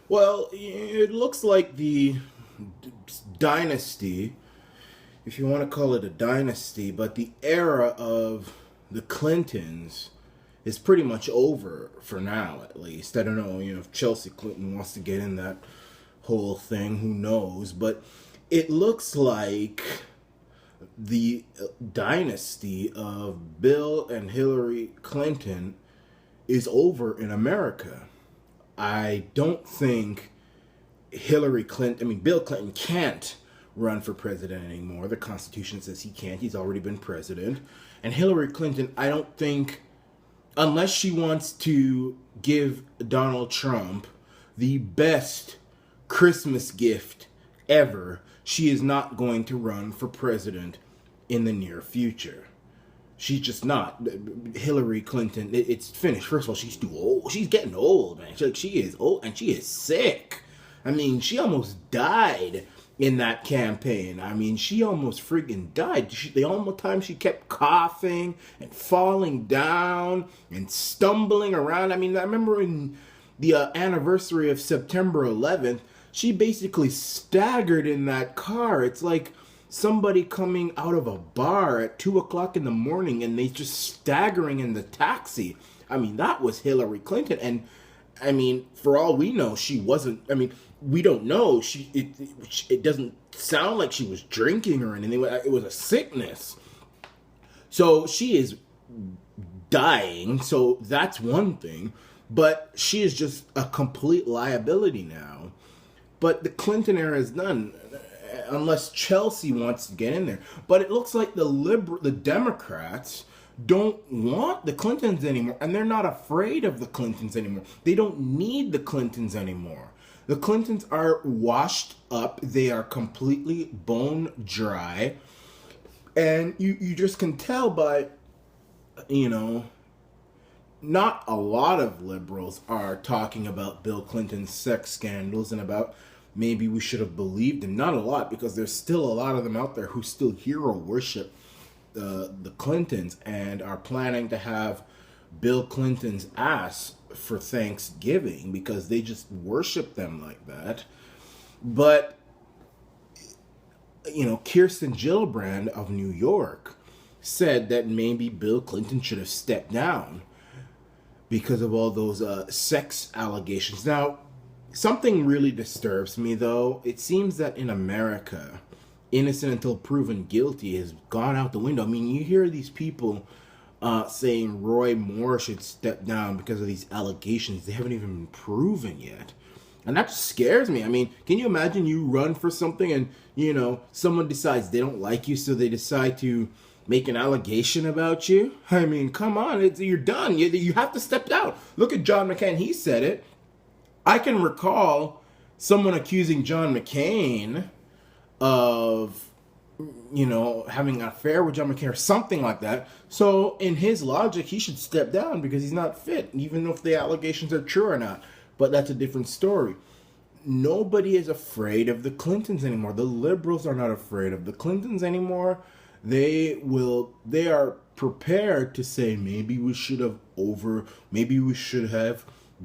Well, it looks like the dynasty, if you want to call it a dynasty, but the era of the Clintons is pretty much over for now, at least. I don't know, if Chelsea Clinton wants to get in that whole thing, who knows? But it looks like the dynasty of Bill and Hillary Clinton is over in America. I don't think Bill Clinton can't run for president anymore. The Constitution says he can't. He's already been president. And Hillary Clinton, I don't think, unless she wants to give Donald Trump the best Christmas gift ever, she is not going to run for president in the near future. She's just not. Hillary Clinton, it's finished. First of all, she's too old. She's getting old, man. She is old, and she is sick. I mean, she almost died in that campaign. I mean, she almost freaking died. The only time she kept coughing and falling down and stumbling around. I mean, I remember in the anniversary of September 11th, she basically staggered in that car. It's like somebody coming out of a bar at 2 o'clock in the morning and they just staggering in the taxi. I mean, that was Hillary Clinton. And I mean, for all we know, she wasn't. I mean, we don't know. It doesn't sound like she was drinking or anything. It was a sickness. So she is dying. So that's one thing. But she is just a complete liability now. But the Clinton era is done, unless Chelsea wants to get in there. But it looks like the Democrats don't want the Clintons anymore, and they're not afraid of the Clintons anymore. They don't need the Clintons anymore. The Clintons are washed up. They are completely bone dry. And you just can tell by, not a lot of liberals are talking about Bill Clinton's sex scandals and about maybe we should have believed him. Not a lot, because there's still a lot of them out there who still hero worship the Clintons and are planning to have Bill Clinton's ass for Thanksgiving because they just worship them like that. But, Kirsten Gillibrand of New York said that maybe Bill Clinton should have stepped down because of all those sex allegations. Now, something really disturbs me, though. It seems that in America, innocent until proven guilty has gone out the window. I mean, you hear these people saying Roy Moore should step down because of these allegations. They haven't even been proven yet. And that scares me. I mean, can you imagine you run for something and, someone decides they don't like you, so they decide to make an allegation about you? I mean, come on, you're done. You have to step down. Look at John McCain. He said it. I can recall someone accusing John McCain of, having an affair with John McCain or something like that. So in his logic, he should step down because he's not fit, even if the allegations are true or not. But that's a different story. Nobody is afraid of the Clintons anymore. The liberals are not afraid of the Clintons anymore. They are prepared to say maybe we should have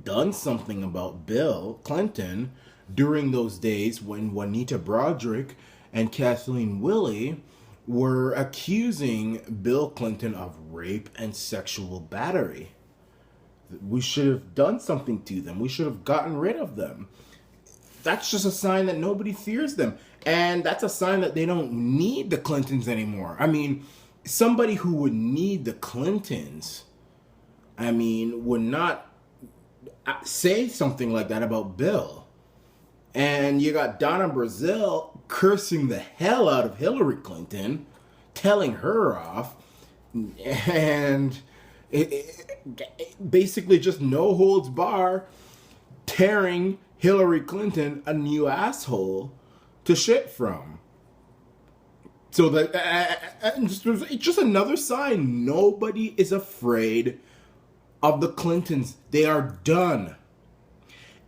done something about Bill Clinton during those days when Juanita Broaddrick and Kathleen Willey were accusing Bill Clinton of rape and sexual battery. We should have done something to them. We should have gotten rid of them. That's just a sign that nobody fears them. And that's a sign that they don't need the Clintons anymore. I mean, somebody who would need the Clintons, would not say something like that about Bill. And you got Donna Brazile cursing the hell out of Hillary Clinton, telling her off, and basically just no holds bar, tearing Hillary Clinton a new asshole to shit from. So that it's just another sign nobody is afraid of the Clintons. They are done.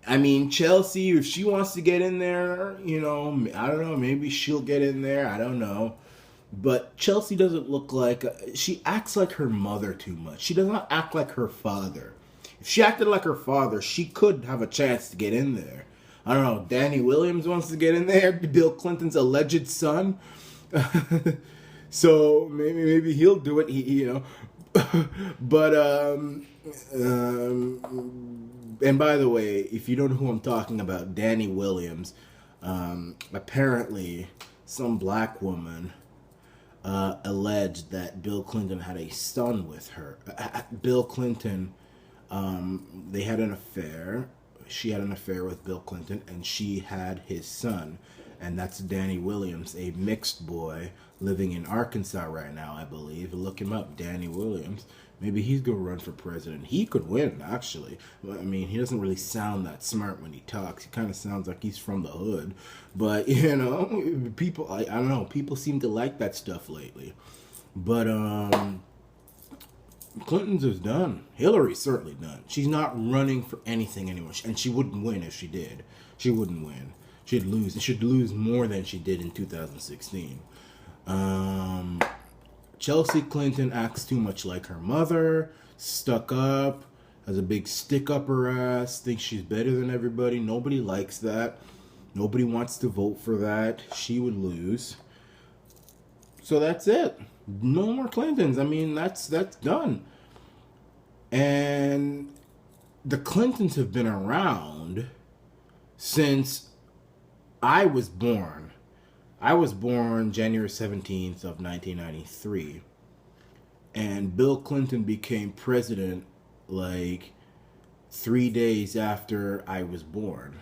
I mean, Chelsea, if she wants to get in there, I don't know, maybe she'll get in there. I don't know. But Chelsea doesn't look like... she acts like her mother too much. She does not act like her father. If she acted like her father, she could have a chance to get in there. I don't know, Danny Williams wants to get in there, Bill Clinton's alleged son. So maybe he'll do it. But and by the way, if you don't know who I'm talking about, Danny Williams, apparently some black woman alleged that Bill Clinton had a son with her. Bill Clinton, they had an affair. She had an affair with Bill Clinton, and she had his son. And that's Danny Williams, a mixed boy living in Arkansas right now, I believe. Look him up, Danny Williams. Maybe he's going to run for president. He could win, actually. I mean, he doesn't really sound that smart when he talks. He kind of sounds like he's from the hood. But, people, I don't know, people seem to like that stuff lately. But, Clinton's is done. Hillary's certainly done. She's not running for anything anymore. And she wouldn't win if she did. She wouldn't win. She'd lose. And she'd lose more than she did in 2016. Chelsea Clinton acts too much like her mother. Stuck up. Has a big stick up her ass. Thinks she's better than everybody. Nobody likes that. Nobody wants to vote for that. She would lose. So that's it. No more Clintons. I mean, that's done. And the Clintons have been around since I was born. I was born January 17th of 1993. And Bill Clinton became president like 3 days after I was born.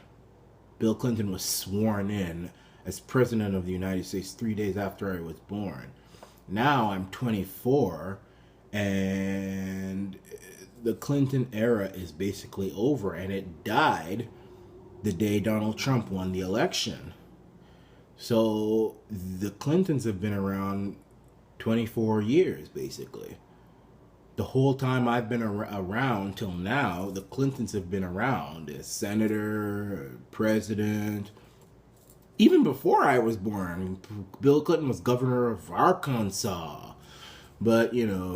Bill Clinton was sworn in as president of the United States 3 days after I was born. Now I'm 24, and the Clinton era is basically over, and it died the day Donald Trump won the election. So the Clintons have been around 24 years, basically. The whole time I've been around till now, the Clintons have been around as senator, president. Even before I was born, Bill Clinton was governor of Arkansas. But,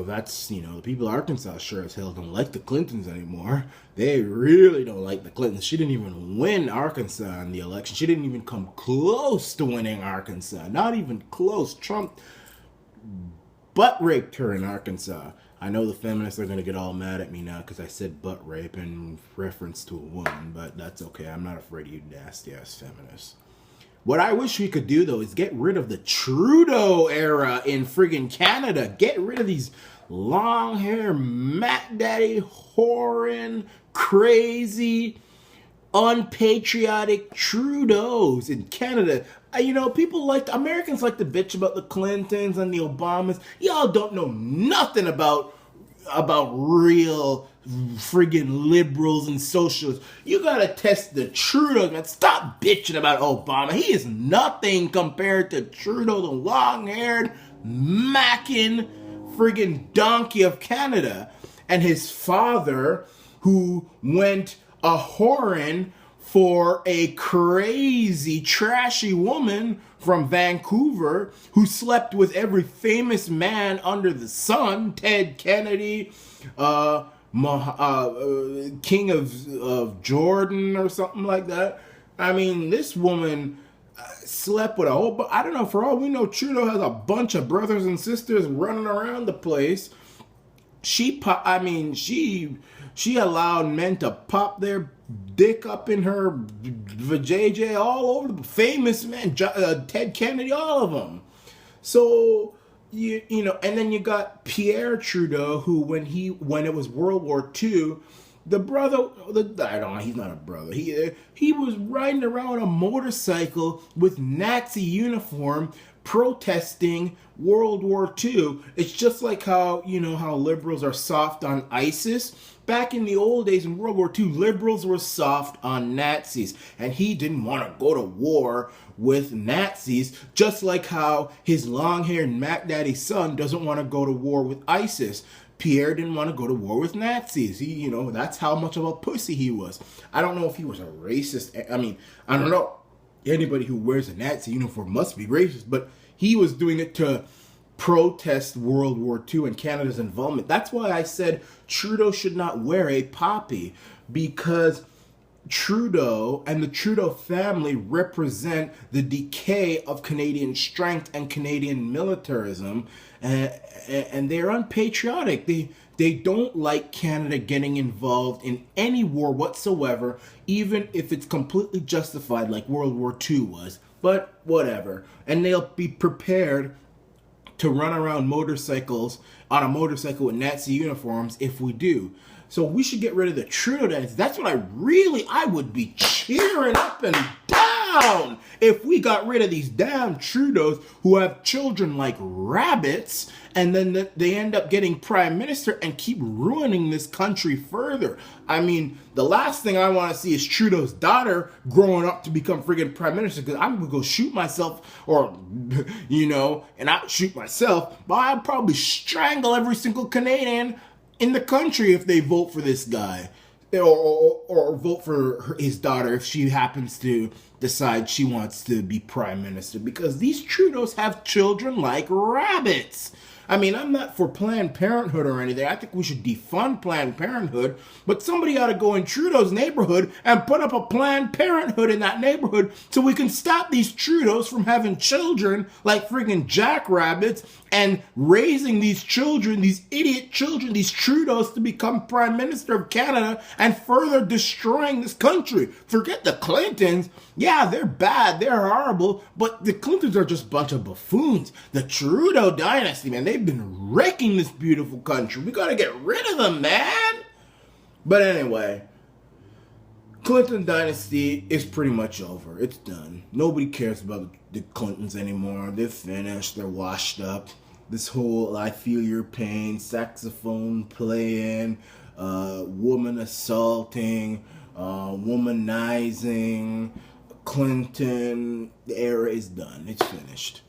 that's, the people of Arkansas sure as hell don't like the Clintons anymore. They really don't like the Clintons. She didn't even win Arkansas in the election. She didn't even come close to winning Arkansas. Not even close. Trump butt raped her in Arkansas. I know the feminists are going to get all mad at me now because I said butt rape in reference to a woman, but that's okay. I'm not afraid of you nasty-ass feminists. What I wish we could do, though, is get rid of the Trudeau era in friggin' Canada. Get rid of these long hair, Mac Daddy, whoring, crazy, unpatriotic Trudeaus in Canada. Americans like to bitch about the Clintons and the Obamas. Y'all don't know nothing about real friggin' liberals and socialists. You gotta test the Trudeau, man. Stop bitching about Obama. He is nothing compared to Trudeau, the long-haired, mackin' friggin' donkey of Canada. And his father, who went a-whoring for a crazy, trashy woman from Vancouver who slept with every famous man under the sun, Ted Kennedy, King of Jordan or something like that. I mean, this woman slept with I don't know, for all we know, Trudeau has a bunch of brothers and sisters running around the place. She allowed men to pop their dick up in her vajayjay all over the famous men, Ted Kennedy, all of them. So, and then you got Pierre Trudeau, who when it was World War II, the brother, I don't know, he's not a brother. He was riding around a motorcycle with Nazi uniform protesting World War II. It's just like how liberals are soft on ISIS. Back in the old days in World War II, liberals were soft on Nazis, and he didn't want to go to war with Nazis, just like how his long-haired Mac Daddy son doesn't want to go to war with ISIS. Pierre didn't want to go to war with Nazis. That's how much of a pussy he was. I don't know if he was a racist. I mean, I don't know. Anybody who wears a Nazi uniform must be racist, but he was doing it to protest World War II and Canada's involvement. That's why I said Trudeau should not wear a poppy, because Trudeau and the Trudeau family represent the decay of Canadian strength and Canadian militarism, and they're unpatriotic. They don't like Canada getting involved in any war whatsoever, even if it's completely justified, like World War II was. But whatever. And they'll be prepared to run around motorcycles on a motorcycle with Nazi uniforms if we do. So we should get rid of the Trudeau dynasty. That's what I would be cheering up and down if we got rid of these damn Trudeaus who have children like rabbits, and then they end up getting prime minister and keep ruining this country further. I mean, the last thing I want to see is Trudeau's daughter growing up to become friggin' prime minister, because I'm gonna go shoot myself, or and not shoot myself, but I'd probably strangle every single Canadian in the country if they vote for this guy, or vote for his daughter if she happens to decide she wants to be prime minister, because these Trudeaus have children like rabbits. I mean, I'm not for Planned Parenthood or anything. I think we should defund Planned Parenthood, but somebody ought to go in Trudeau's neighborhood and put up a Planned Parenthood in that neighborhood so we can stop these Trudeaus from having children like freaking jackrabbits and raising these children, these idiot children, these Trudeaus, to become Prime Minister of Canada and further destroying this country. Forget the Clintons. Yeah, they're bad, they're horrible, but the Clintons are just a bunch of buffoons. The Trudeau dynasty, man, they've been wrecking this beautiful country. We gotta get rid of them, man. But anyway, Clinton dynasty is pretty much over. It's done. Nobody cares about the Clintons anymore. They're finished. They're washed up. This whole I feel your pain, saxophone playing, woman assaulting, womanizing, Clinton, the era is done. It's finished.